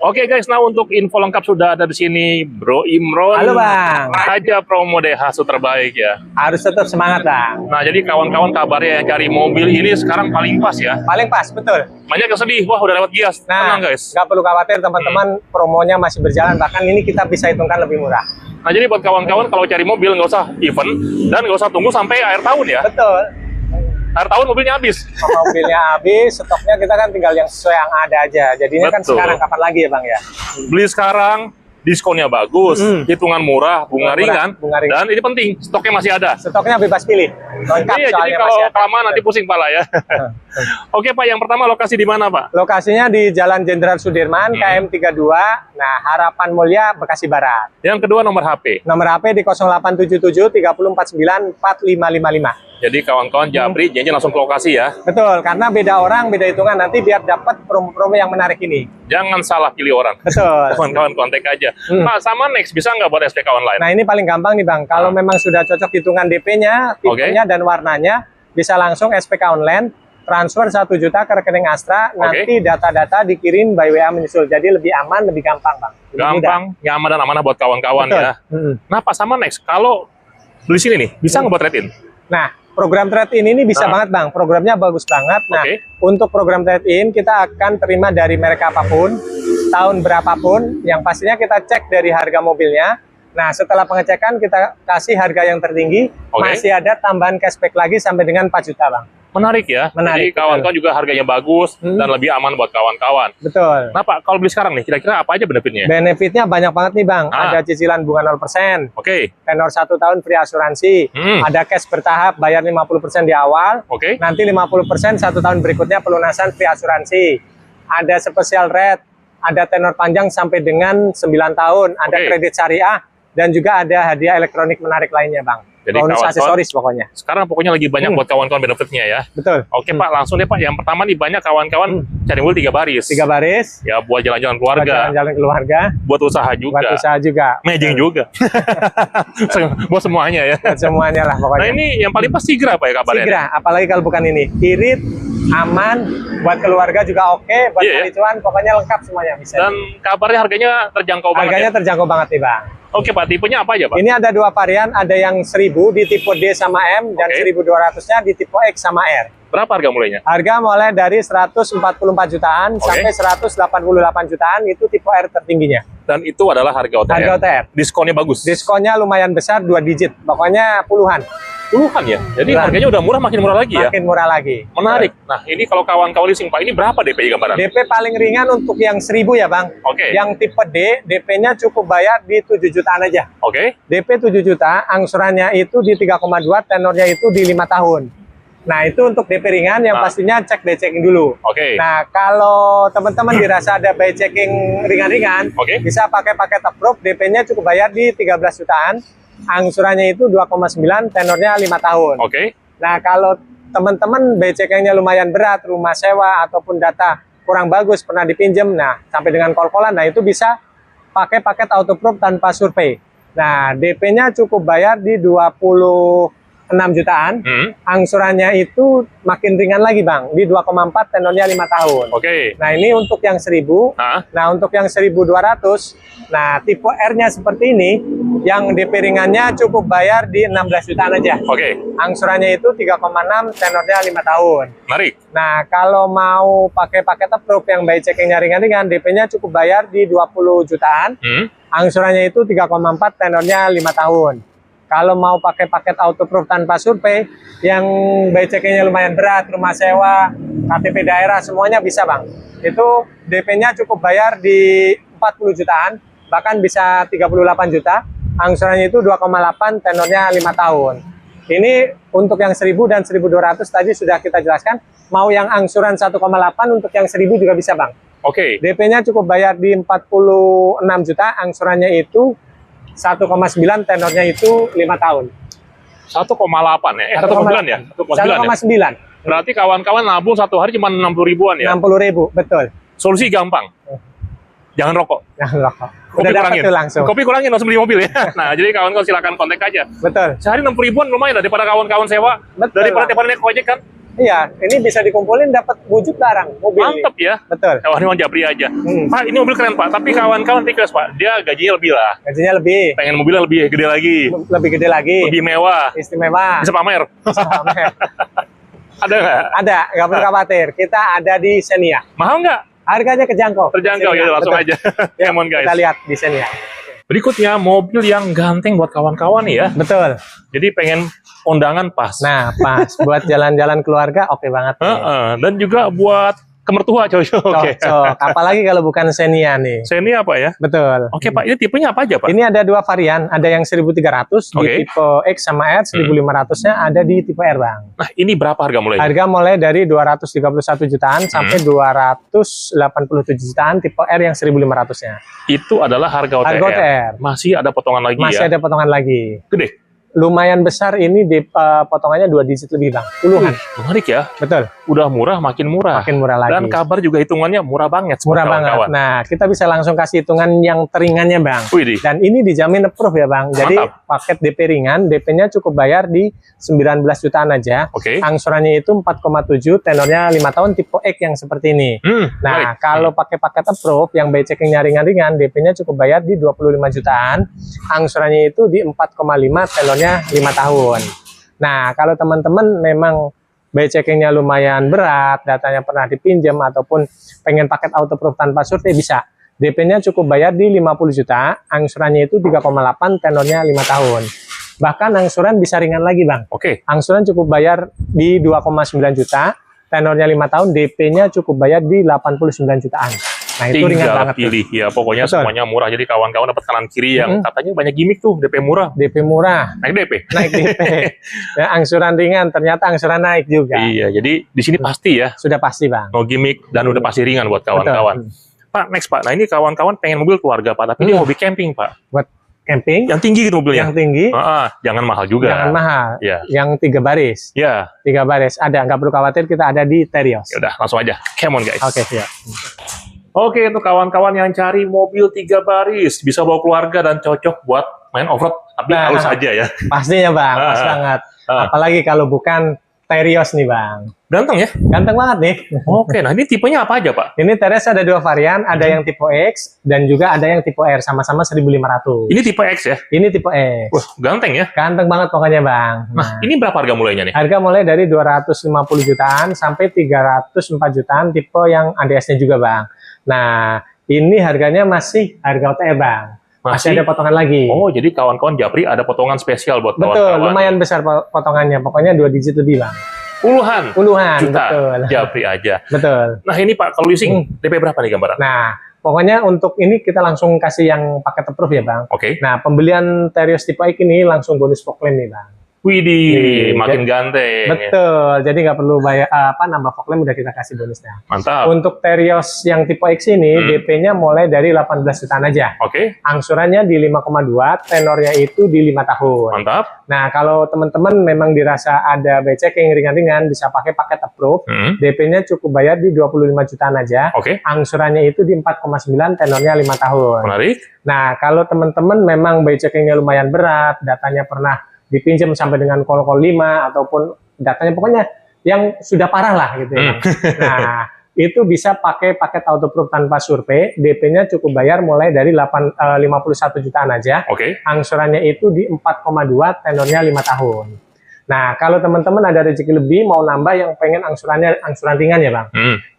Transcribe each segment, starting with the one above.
Oke guys, nah untuk info lengkap sudah ada di sini Bro Imron. Halo Bang. Aja promo Daihatsu terbaik ya. Harus tetap semangat Bang. Nah jadi kawan-kawan kabarnya yang cari mobil ini sekarang paling pas ya. Paling pas, betul. Banyak yang sedih, wah udah lewat Gias. Nah, tenang guys. nggak perlu khawatir teman-teman, promonya masih berjalan. Bahkan ini kita bisa hitungkan lebih murah. Nah jadi buat kawan-kawan kalau cari mobil nggak usah event dan nggak usah tunggu sampai akhir tahun ya. Betul. Akhir tahun mobilnya habis. Kalau mobilnya habis, stoknya kita kan tinggal yang sesuai yang ada aja. Jadinya kan Betul. sekarang kapan lagi ya Bang ya? Beli sekarang, diskonnya bagus, hitungan murah, bunga ringan, dan ini penting, stoknya masih ada. Stoknya bebas pilih. Lengkap Iya, jadi soalnya kalau masih ada. kelamaan nanti pusing pala ya. Oke Pak, yang pertama lokasi di mana Pak? Lokasinya di Jalan Jenderal Sudirman, KM 32. Nah, Harapan Mulia, Bekasi Barat. Yang kedua nomor HP. Nomor HP di 0877 3049 4555. Jadi kawan-kawan Japri janji langsung ke lokasi ya. Betul, karena beda orang, beda hitungan. Nanti biar dapat promo-promo yang menarik ini. Jangan salah pilih orang. Betul. Kawan-kawan kontak aja. Pak, sama Next bisa nggak buat SPK online? Nah, ini paling gampang nih Bang. Kalau memang sudah cocok hitungan DP-nya, tipenya dan warnanya, bisa langsung SPK online, transfer 1 juta ke rekening Astra, nanti data-data dikirim by WA menyusul. Jadi lebih aman, lebih gampang Bang. Lebih gampang, nyaman dan amanah buat kawan-kawan ya. Nah Pak, sama Next, kalau beli sini nih, bisa nggak buat trade-in? Nah, program trade-in ini bisa banget Bang, programnya bagus banget. Nah, untuk program trade-in kita akan terima dari merek apapun, tahun berapapun, yang pastinya kita cek dari harga mobilnya. Nah, setelah pengecekan kita kasih harga yang tertinggi, masih ada tambahan cashback lagi sampai dengan 4 juta Bang. Menarik ya, menarik. Jadi kawan-kawan juga harganya bagus dan lebih aman buat kawan-kawan. Betul. Nah Pak, kalau beli sekarang nih, kira-kira apa aja benefitnya? Benefitnya banyak banget nih Bang. Ada cicilan bunga 0%. Tenor 1 tahun free asuransi. Ada cash bertahap, bayar 50% di awal. Nanti 50% 1 tahun berikutnya pelunasan free asuransi. Ada special rate, ada tenor panjang sampai dengan 9 tahun. Ada kredit syariah, dan juga ada hadiah elektronik menarik lainnya Bang. Jadi bonus aksesoris pokoknya. Sekarang pokoknya lagi banyak buat kawan-kawan benefitnya ya. Betul. Oke Pak, langsung deh Pak. Yang pertama nih banyak kawan-kawan cari mobil 3 baris. 3 baris. Ya buat jalan-jalan keluarga. Jalan-jalan keluarga. Buat usaha juga. Buat usaha juga. Mejeng juga. Buat semuanya ya. Buat semuanya lah pokoknya. Nah ini yang paling pas Sigra Pak ya kabarnya? Sigra, apalagi kalau bukan ini. Irit, aman, buat keluarga juga oke, buat kericuan, pokoknya lengkap semuanya bisa. Dan kabarnya harganya terjangkau banget. Harganya terjangkau banget nih Bang. Oke Pak, tipenya apa aja Pak? Ini ada 2 varian, ada yang 1000 di tipe D sama M, dan 1200-nya di tipe X sama R. Berapa harga mulainya? Harga mulai dari 144 jutaan sampai 188 jutaan, itu tipe R tertingginya. Dan itu adalah harga OTR? Harga OTR. Diskonnya bagus? Diskonnya lumayan besar, 2 digit, pokoknya puluhan. Puluhan ya? Jadi harganya udah murah, makin murah lagi ya? Makin murah lagi. Menarik. Nah ini kalau kawan-kawan leasing Pak, ini berapa DP gambaran? DP paling ringan untuk yang 1000 ya Bang. Yang tipe D, DP-nya cukup bayar di 7 jutaan aja. DP 7 juta, angsurannya itu di 3,2, tenornya itu di 5 tahun. Nah itu untuk DP ringan, yang pastinya cek by checking dulu. Nah kalau teman-teman dirasa ada by checking ringan-ringan, bisa pakai paket approve, DP-nya cukup bayar di 13 jutaan. Angsurannya itu 2,9, tenornya 5 tahun. Nah kalau teman-teman BCK-nya lumayan berat, rumah sewa ataupun data kurang bagus, pernah dipinjam, nah sampai dengan kol-kolan, nah itu bisa pakai paket autoproof tanpa survei. Nah DP-nya cukup bayar di 26 jutaan, angsurannya itu makin ringan lagi Bang, di 2,4, tenornya 5 tahun. Nah ini untuk yang 1000, nah untuk yang 1200, nah tipe R-nya seperti ini, yang DP ringannya cukup bayar di 16 jutaan aja. Angsurannya itu 3,6, tenornya 5 tahun. Nah kalau mau pakai paket approve yang by checkingnya ringan-ringan, DP-nya cukup bayar di 20 jutaan, angsurannya itu 3,4, tenornya 5 tahun. Kalau mau pakai paket autoproof tanpa survei, yang by checkingnya lumayan berat, rumah sewa, KTP daerah, semuanya bisa Bang. Itu DP-nya cukup bayar di 40 jutaan, bahkan bisa 38 juta. Angsurannya itu 2,8, tenornya 5 tahun. Ini untuk yang 1000 dan 1200 tadi sudah kita jelaskan. Mau yang angsuran 1,8, untuk yang 1000 juga bisa Bang. DP-nya cukup bayar di 46 juta, angsurannya itu 1,9, tenornya itu 5 tahun. 1,8 ya? 1,9 ya? 1,9. Berarti kawan-kawan nabung satu hari cuma 60 ribuan ya? 60 ribu, betul. Solusi gampang. Jangan rokok. Jangan rokok. Kopi kurangin. Langsung. Kopi kurangin, langsung beli mobil ya. Nah, jadi kawan-kawan silakan kontak aja. Betul. Sehari 60 ribuan lumayan lah daripada kawan-kawan sewa. Daripada naik ojek kan. Iya, ini bisa dikumpulin dapat wujud barang mobil. Mantep nih. Ya. Betul. Wah, ini Japri aja. Pak, ini mobil keren Pak. Tapi kawan-kawan request Pak, dia gajinya lebih lah. Gajinya lebih. Pengen mobilnya lebih gede lagi. Lebih gede lagi. Lebih mewah. Istimewa. Bisa pamer. Bisa pamer. Ada nggak? Ada, nggak perlu khawatir. Kita ada di Xenia. Mahal nggak? Harganya kejangkau. Terjangkau ya, langsung aja. Come on guys. Kita lihat di Xenia. Berikutnya mobil yang ganteng buat kawan-kawan nih ya. Betul. Jadi pengen kondangan pas. Nah, pas buat jalan-jalan keluarga oke banget. Dan juga buat kemertua cocok. Cocok. Apalagi kalau bukan Xenia nih. Xenia apa ya? Betul. Oke Pak, ini tipenya apa aja Pak? Ini ada dua varian, ada yang 1300 di tipe X sama R, 1500-nya ada di tipe R, Bang. Nah, ini berapa harga mulainya? Harga mulai dari 231 jutaan sampai 287 jutaan tipe R yang 1500-nya. Itu adalah harga OTR. Harga OTR. Masih ada potongan lagi Masih ada potongan lagi. Gede. Lumayan besar ini di potongannya 2 digit lebih, Bang. Puluhan. Menarik ya. Betul. Udah murah makin murah. Makin murah lagi. Dan kabar juga hitungannya murah banget. Murah banget. Nah, kita bisa langsung kasih hitungan yang teringannya, Bang. Widih. Dan ini dijamin approve ya, Bang. Jadi paket DP ringan, DP-nya cukup bayar di 19 jutaan aja. Angsurannya itu 4,7, tenornya 5 tahun tipe X yang seperti ini. Nah, kalau pakai paket approve yang by checking-nya ringan-ringan, DP-nya cukup bayar di 25 jutaan. Angsurannya itu di 4,5, tenornya 5 tahun. Nah, kalau teman-teman memang by checking-nya lumayan berat, datanya pernah dipinjam ataupun pengen paket auto proof tanpa survei bisa. DP-nya cukup bayar di 50 juta, angsurannya itu 3,8, tenornya 5 tahun. Bahkan angsuran bisa ringan lagi, Bang. Angsuran cukup bayar di 2,9 juta, tenornya 5 tahun, DP-nya cukup bayar di 89 jutaan. Nah, itu ringan banget. Pilih ya, pokoknya semuanya murah. Jadi kawan-kawan dapat kanan kiri yang katanya banyak gimmick tuh, DP murah. DP murah. Naik DP. Naik DP. Ya, angsuran ringan, ternyata angsuran naik juga. Iya, jadi di sini pasti ya. Sudah pasti, Bang. No gimmick dan udah pasti ringan buat kawan-kawan. Pak, next Pak. Nah, ini kawan-kawan pengen mobil keluarga Pak, tapi dia hobi camping Pak. Buat camping? Yang tinggi gitu mobilnya. Yang tinggi. Jangan mahal juga. Jangan mahal. Ya. Yang 3 baris. Ya. 3 baris. Ada, nggak perlu khawatir, kita ada di Terios. Ya udah, langsung aja. Come on guys. Oke, siap. Oke, untuk kawan-kawan yang cari mobil 3 baris, bisa bawa keluarga dan cocok buat main off-road, tapi halus aja ya. Pastinya, Bang. Pas banget. Apalagi kalau bukan Terios nih, Bang. Ganteng ya? Ganteng banget nih. Oke, nah ini tipenya apa aja, Pak? Ini Terios ada 2 varian, ada yang tipe X dan juga ada yang tipe R, sama-sama 1500. Ini tipe X ya? Ini tipe X. Wah, ganteng ya? Ganteng banget pokoknya, Bang. Nah, ini berapa harga mulainya nih? Harga mulai dari 250 jutaan sampai 304 jutaan tipe yang ADS-nya juga, Bang. Nah, ini harganya masih harga OTR, Bang. Masih ada potongan lagi. Oh, jadi kawan-kawan Japri ada potongan spesial buat kawan-kawan. Betul, lumayan besar potongannya. Pokoknya 2 digit lebih, Bang. Puluhan juta, betul. Japri aja. Betul. Nah, ini Pak, kalau leasing, DP berapa nih gambaran? Nah, pokoknya untuk ini kita langsung kasih yang paket approve ya, Bang. Nah, pembelian Terios tipe X ini langsung bonus Foclaim nih, Bang. Widih, makin ganteng. Betul, jadi nggak perlu bayar nambah Foclaim, udah kita kasih bonusnya. Mantap. Untuk Terios yang tipe X ini, DP-nya mulai dari 18 jutaan aja. Angsurannya di 5,2, tenornya itu di 5 tahun. Mantap. Nah, kalau teman-teman memang dirasa ada by checking ringan-ringan, bisa pakai paket approve. DP-nya cukup bayar di 25 jutaan aja. Angsurannya itu di 4,9, tenornya 5 tahun. Menarik. Nah, kalau teman-teman memang by checkingnya lumayan berat, datanya pernah dipinjam sampai dengan kol-kol 5 ataupun datanya pokoknya yang sudah parah lah gitu ya. Nah, itu bisa pakai paket auto proof tanpa survei, DP-nya cukup bayar mulai dari 51 jutaan aja. Angsurannya itu di 4,2, tenornya 5 tahun. Nah, kalau teman-teman ada rezeki lebih mau nambah yang pengen angsuran ringan ya, Bang.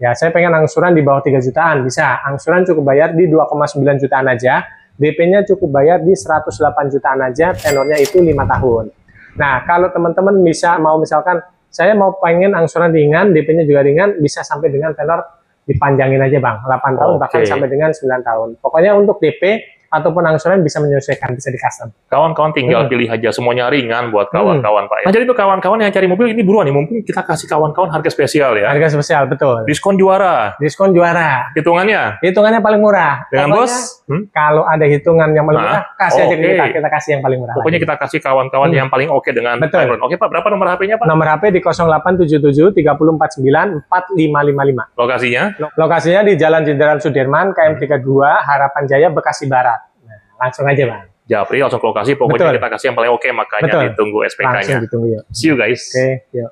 Ya, saya pengen angsuran di bawah 3 jutaan, bisa. Angsuran cukup bayar di 2,9 jutaan aja. DP-nya cukup bayar di 108 jutaan aja, tenornya itu 5 tahun. Nah, kalau teman-teman misalkan saya mau pengen angsuran ringan, DP-nya juga ringan, bisa sampai dengan tenor dipanjangin aja, Bang. 8 tahun bahkan sampai dengan 9 tahun. Pokoknya untuk DP ataupun angsuran bisa menyesuaikan, bisa di custom. Kawan-kawan tinggal pilih aja, semuanya ringan buat kawan-kawan Pak. Nah, jadi itu kawan-kawan yang cari mobil ini buruan nih, mumpung kita kasih kawan-kawan harga spesial ya. Harga spesial, betul. Diskon juara. Diskon juara. Hitungannya? Hitungannya paling murah. Dengan pokoknya, bos? Kalau ada hitungan yang paling murah, kasih aja kita kasih yang paling murah. Pokoknya kita kasih kawan-kawan yang paling oke dengan betul. Oke Pak, berapa nomor HP-nya Pak? Nomor HP di 0877 3049 4555. Lokasinya? Lokasinya di Jalan Jenderal Sudirman, KM 32, Harapan Jaya, Bekasi Barat. Langsung aja, Bang. Japri langsung ke lokasi, pokoknya kita kasih yang paling oke, makanya ditunggu SPK-nya. Langsung ditunggu, yuk. See you guys. Oke, yuk.